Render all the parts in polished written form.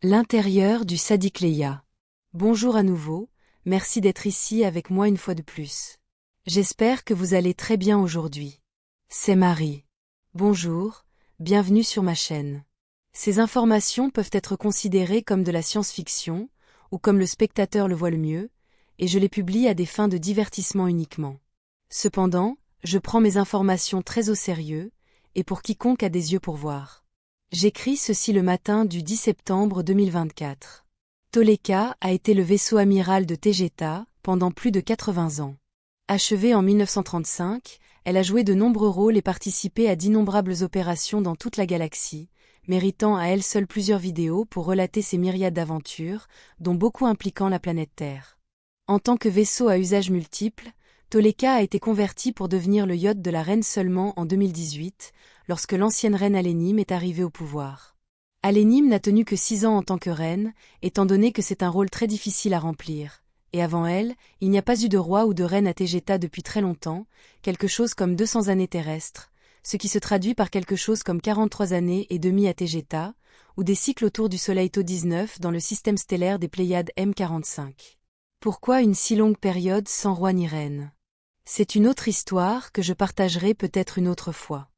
L'intérieur du Sadikleya. Bonjour à nouveau, merci d'être ici avec moi une fois de plus. J'espère que vous allez très bien aujourd'hui. C'est Marie. Bonjour, bienvenue sur ma chaîne. Ces informations peuvent être considérées comme de la science-fiction, ou comme le spectateur le voit le mieux, et je les publie à des fins de divertissement uniquement. Cependant, je prends mes informations très au sérieux, et pour quiconque a des yeux pour voir. J'écris ceci le matin du 10 septembre 2024. Toleka a été le vaisseau amiral de Tegeta pendant plus de 80 ans. Achevée en 1935, elle a joué de nombreux rôles et participé à d'innombrables opérations dans toute la galaxie, méritant à elle seule plusieurs vidéos pour relater ses myriades d'aventures, dont beaucoup impliquant la planète Terre. En tant que vaisseau à usage multiple, Toleka a été converti pour devenir le yacht de la reine seulement en 2018, lorsque l'ancienne reine Alénim est arrivée au pouvoir. Alénim n'a tenu que 6 ans en tant que reine, étant donné que c'est un rôle très difficile à remplir, et avant elle, il n'y a pas eu de roi ou de reine à Tegeta depuis très longtemps, quelque chose comme 200 années terrestres, ce qui se traduit par quelque chose comme 43 années et demie à Tegeta, ou des cycles autour du Soleil Tau 19 dans le système stellaire des Pléiades M45. Pourquoi une si longue période sans roi ni reine? C'est une autre histoire que je partagerai peut-être une autre fois.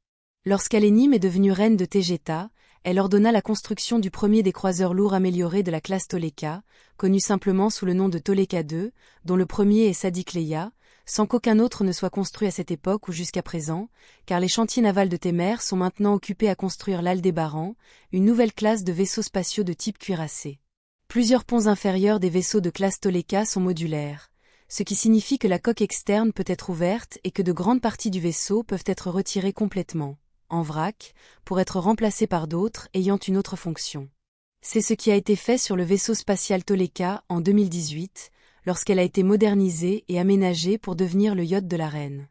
Lorsqu'Alénim est devenue reine de Tegeta, elle ordonna la construction du premier des croiseurs lourds améliorés de la classe Toleka, connu simplement sous le nom de Toleka II, dont le premier est Sadikleya, sans qu'aucun autre ne soit construit à cette époque ou jusqu'à présent, car les chantiers navals de Temer sont maintenant occupés à construire l'Aldébaran, une nouvelle classe de vaisseaux spatiaux de type cuirassé. Plusieurs ponts inférieurs des vaisseaux de classe Toleka sont modulaires, ce qui signifie que la coque externe peut être ouverte et que de grandes parties du vaisseau peuvent être retirées complètement, en vrac, pour être remplacées par d'autres ayant une autre fonction. C'est ce qui a été fait sur le vaisseau spatial Toleka en 2018, lorsqu'elle a été modernisée et aménagée pour devenir le yacht de la reine.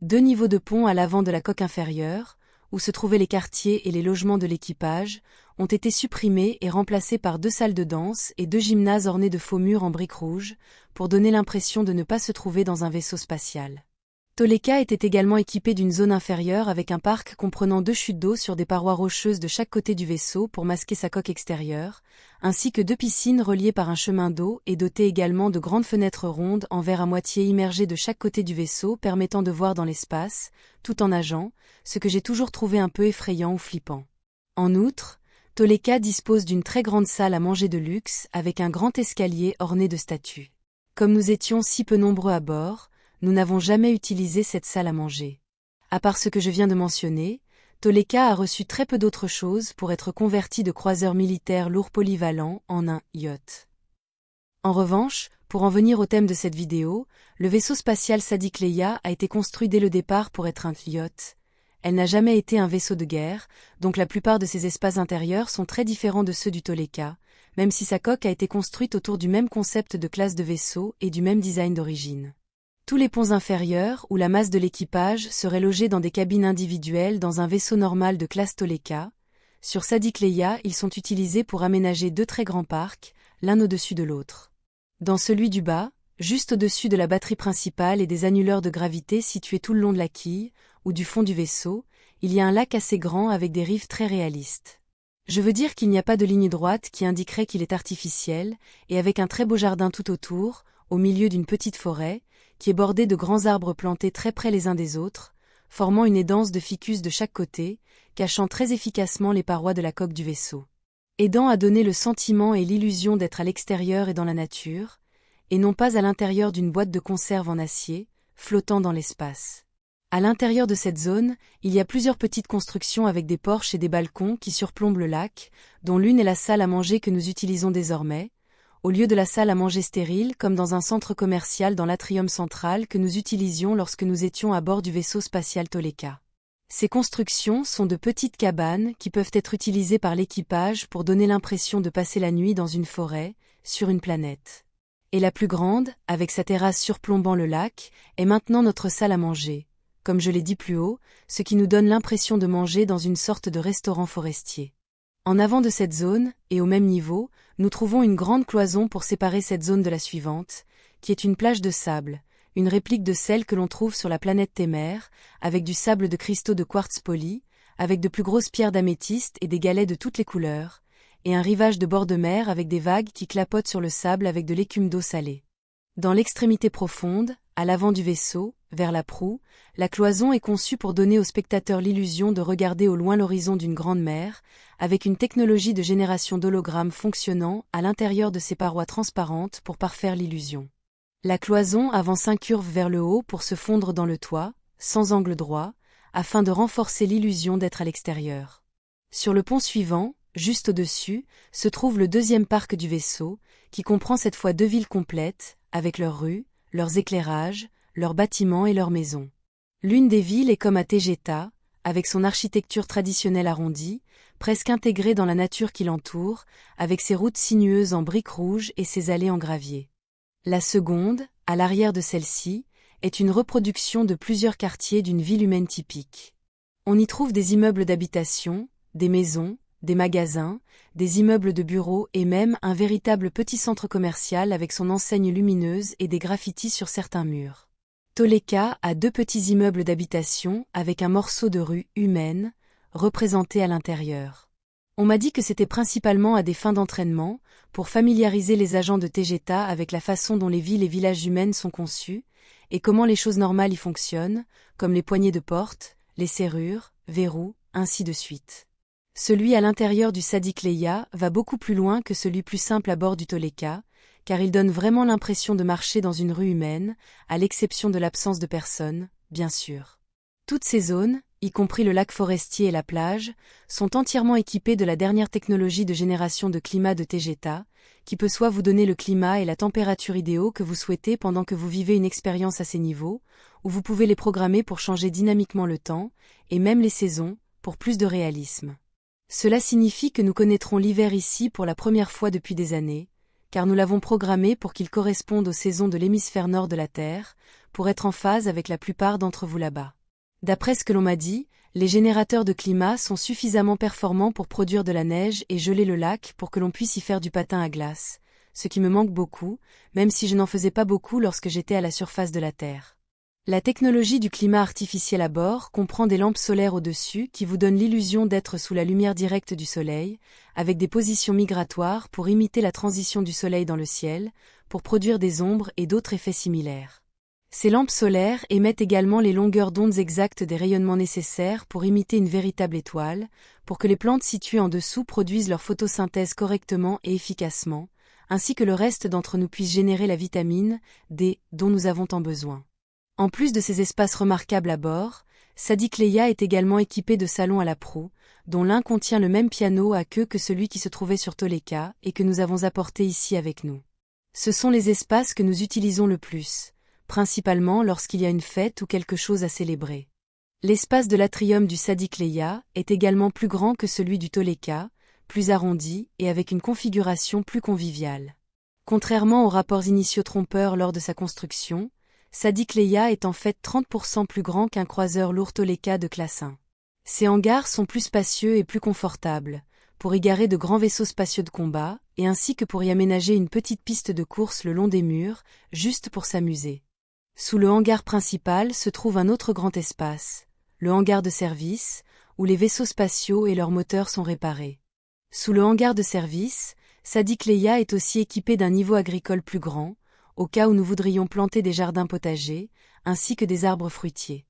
2 niveaux de pont à l'avant de la coque inférieure, où se trouvaient les quartiers et les logements de l'équipage, ont été supprimés et remplacés par 2 salles de danse et 2 gymnases ornés de faux murs en briques rouges, pour donner l'impression de ne pas se trouver dans un vaisseau spatial. Toleka était également équipé d'une zone inférieure avec un parc comprenant 2 chutes d'eau sur des parois rocheuses de chaque côté du vaisseau pour masquer sa coque extérieure, ainsi que 2 piscines reliées par un chemin d'eau et dotées également de grandes fenêtres rondes en verre à moitié immergées de chaque côté du vaisseau permettant de voir dans l'espace, tout en nageant, ce que j'ai toujours trouvé un peu effrayant ou flippant. En outre, Toleka dispose d'une très grande salle à manger de luxe avec un grand escalier orné de statues. Comme nous étions si peu nombreux à bord, nous n'avons jamais utilisé cette salle à manger. À part ce que je viens de mentionner, Toleka a reçu très peu d'autres choses pour être converti de croiseur militaire lourd polyvalent en un yacht. En revanche, pour en venir au thème de cette vidéo, le vaisseau spatial Sadikleya a été construit dès le départ pour être un yacht. Elle n'a jamais été un vaisseau de guerre, donc la plupart de ses espaces intérieurs sont très différents de ceux du Toleka, même si sa coque a été construite autour du même concept de classe de vaisseau et du même design d'origine. Tous les ponts inférieurs ou la masse de l'équipage seraient logés dans des cabines individuelles dans un vaisseau normal de classe Toleka. Sur Sadikleya, ils sont utilisés pour aménager 2 très grands parcs, l'un au-dessus de l'autre. Dans celui du bas, juste au-dessus de la batterie principale et des annuleurs de gravité situés tout le long de la quille, ou du fond du vaisseau, il y a un lac assez grand avec des rives très réalistes. Je veux dire qu'il n'y a pas de ligne droite qui indiquerait qu'il est artificiel, et avec un très beau jardin tout autour, au milieu d'une petite forêt, qui est bordée de grands arbres plantés très près les uns des autres, formant une aidance de ficus de chaque côté, cachant très efficacement les parois de la coque du vaisseau. Aidant à donner le sentiment et l'illusion d'être à l'extérieur et dans la nature, et non pas à l'intérieur d'une boîte de conserve en acier, flottant dans l'espace. À l'intérieur de cette zone, il y a plusieurs petites constructions avec des porches et des balcons qui surplombent le lac, dont l'une est la salle à manger que nous utilisons désormais, au lieu de la salle à manger stérile comme dans un centre commercial dans l'atrium central que nous utilisions lorsque nous étions à bord du vaisseau spatial Toleka. Ces constructions sont de petites cabanes qui peuvent être utilisées par l'équipage pour donner l'impression de passer la nuit dans une forêt, sur une planète. Et la plus grande, avec sa terrasse surplombant le lac, est maintenant notre salle à manger, comme je l'ai dit plus haut, ce qui nous donne l'impression de manger dans une sorte de restaurant forestier. En avant de cette zone, et au même niveau, nous trouvons une grande cloison pour séparer cette zone de la suivante, qui est une plage de sable, une réplique de celle que l'on trouve sur la planète Temer, avec du sable de cristaux de quartz poli, avec de plus grosses pierres d'améthyste et des galets de toutes les couleurs, et un rivage de bord de mer avec des vagues qui clapotent sur le sable avec de l'écume d'eau salée. Dans l'extrémité profonde, à l'avant du vaisseau, vers la proue, la cloison est conçue pour donner au spectateur l'illusion de regarder au loin l'horizon d'une grande mer, avec une technologie de génération d'hologrammes fonctionnant à l'intérieur de ses parois transparentes pour parfaire l'illusion. La cloison avance incurve vers le haut pour se fondre dans le toit, sans angle droit, afin de renforcer l'illusion d'être à l'extérieur. Sur le pont suivant, juste au-dessus, se trouve le deuxième parc du vaisseau, qui comprend cette fois 2 villes complètes, avec leurs rues, leurs éclairages, leurs bâtiments et leurs maisons. L'une des villes est comme à Tegeta, avec son architecture traditionnelle arrondie, presque intégrée dans la nature qui l'entoure, avec ses routes sinueuses en briques rouges et ses allées en gravier. La seconde, à l'arrière de celle-ci, est une reproduction de plusieurs quartiers d'une ville humaine typique. On y trouve des immeubles d'habitation, des maisons, des magasins, des immeubles de bureaux et même un véritable petit centre commercial avec son enseigne lumineuse et des graffitis sur certains murs. Toleka a 2 petits immeubles d'habitation avec un morceau de rue humaine, représenté à l'intérieur. On m'a dit que c'était principalement à des fins d'entraînement, pour familiariser les agents de Tegeta avec la façon dont les villes et villages humaines sont conçus, et comment les choses normales y fonctionnent, comme les poignées de porte, les serrures, verrous, ainsi de suite. Celui à l'intérieur du Sadiq Leia va beaucoup plus loin que celui plus simple à bord du Toleka, car il donne vraiment l'impression de marcher dans une rue humaine, à l'exception de l'absence de personnes, bien sûr. Toutes ces zones, y compris le lac forestier et la plage, sont entièrement équipées de la dernière technologie de génération de climat de Tegeta, qui peut soit vous donner le climat et la température idéaux que vous souhaitez pendant que vous vivez une expérience à ces niveaux, ou vous pouvez les programmer pour changer dynamiquement le temps, et même les saisons, pour plus de réalisme. Cela signifie que nous connaîtrons l'hiver ici pour la première fois depuis des années, car nous l'avons programmé pour qu'il corresponde aux saisons de l'hémisphère nord de la Terre, pour être en phase avec la plupart d'entre vous là-bas. D'après ce que l'on m'a dit, les générateurs de climat sont suffisamment performants pour produire de la neige et geler le lac pour que l'on puisse y faire du patin à glace, ce qui me manque beaucoup, même si je n'en faisais pas beaucoup lorsque j'étais à la surface de la Terre. La technologie du climat artificiel à bord comprend des lampes solaires au-dessus qui vous donnent l'illusion d'être sous la lumière directe du soleil, avec des positions migratoires pour imiter la transition du soleil dans le ciel, pour produire des ombres et d'autres effets similaires. Ces lampes solaires émettent également les longueurs d'onde exactes des rayonnements nécessaires pour imiter une véritable étoile, pour que les plantes situées en dessous produisent leur photosynthèse correctement et efficacement, ainsi que le reste d'entre nous puisse générer la vitamine D dont nous avons tant besoin. En plus de ces espaces remarquables à bord, Sadiq Leia est également équipé de salons à la proue, dont l'un contient le même piano à queue que celui qui se trouvait sur Toleka et que nous avons apporté ici avec nous. Ce sont les espaces que nous utilisons le plus, principalement lorsqu'il y a une fête ou quelque chose à célébrer. L'espace de l'atrium du Sadiq Leia est également plus grand que celui du Toleka, plus arrondi et avec une configuration plus conviviale. Contrairement aux rapports initiaux trompeurs lors de sa construction, Sadiq Leia est en fait 30% plus grand qu'un croiseur lourd Toleka de classe 1. Ses hangars sont plus spacieux et plus confortables, pour y garer de grands vaisseaux spatiaux de combat, et ainsi que pour y aménager une petite piste de course le long des murs, juste pour s'amuser. Sous le hangar principal se trouve un autre grand espace, le hangar de service, où les vaisseaux spatiaux et leurs moteurs sont réparés. Sous le hangar de service, Sadiq Leia est aussi équipé d'un niveau agricole plus grand, au cas où nous voudrions planter des jardins potagers, ainsi que des arbres fruitiers.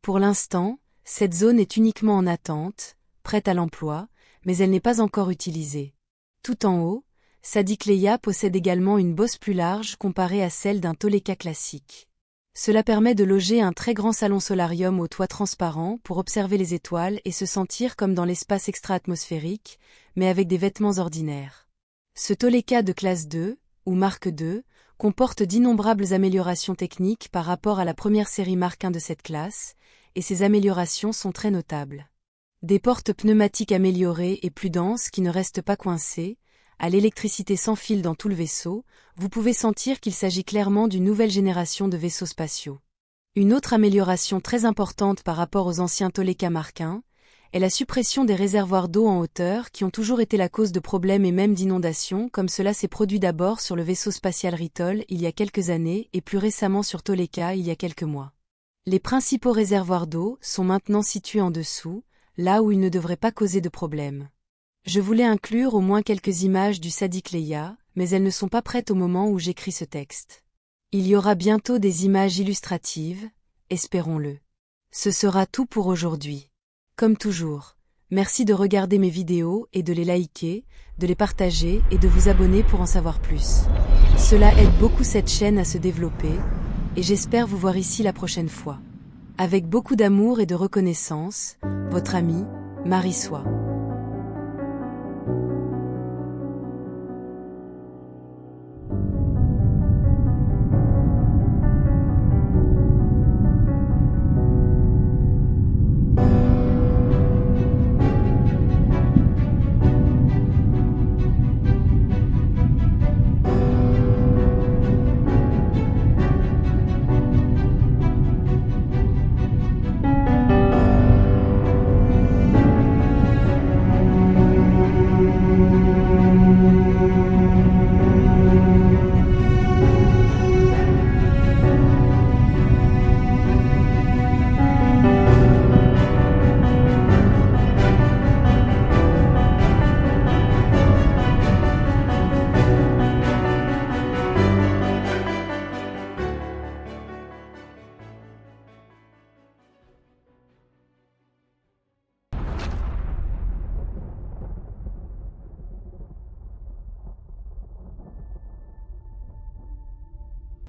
Pour l'instant, cette zone est uniquement en attente, prête à l'emploi, mais elle n'est pas encore utilisée. Tout en haut, Sadiq Leia possède également une bosse plus large comparée à celle d'un Toleka classique. Cela permet de loger un très grand salon solarium au toit transparent pour observer les étoiles et se sentir comme dans l'espace extra-atmosphérique, mais avec des vêtements ordinaires. Ce Toleka de classe 2, ou marque 2, comporte d'innombrables améliorations techniques par rapport à la première série Mark 1 de cette classe, et ces améliorations sont très notables. Des portes pneumatiques améliorées et plus denses qui ne restent pas coincées, à l'électricité sans fil dans tout le vaisseau, vous pouvez sentir qu'il s'agit clairement d'une nouvelle génération de vaisseaux spatiaux. Une autre amélioration très importante par rapport aux anciens Toleka Mark 1 est la suppression des réservoirs d'eau en hauteur qui ont toujours été la cause de problèmes et même d'inondations comme cela s'est produit d'abord sur le vaisseau spatial Ritol il y a quelques années et plus récemment sur Toleka il y a quelques mois. Les principaux réservoirs d'eau sont maintenant situés en dessous, là où ils ne devraient pas causer de problème. Je voulais inclure au moins quelques images du Sadiq Leia, mais elles ne sont pas prêtes au moment où j'écris ce texte. Il y aura bientôt des images illustratives, espérons-le. Ce sera tout pour aujourd'hui. Comme toujours, merci de regarder mes vidéos et de les liker, de les partager et de vous abonner pour en savoir plus. Cela aide beaucoup cette chaîne à se développer, et j'espère vous voir ici la prochaine fois. Avec beaucoup d'amour et de reconnaissance, votre amie, Marie Soie.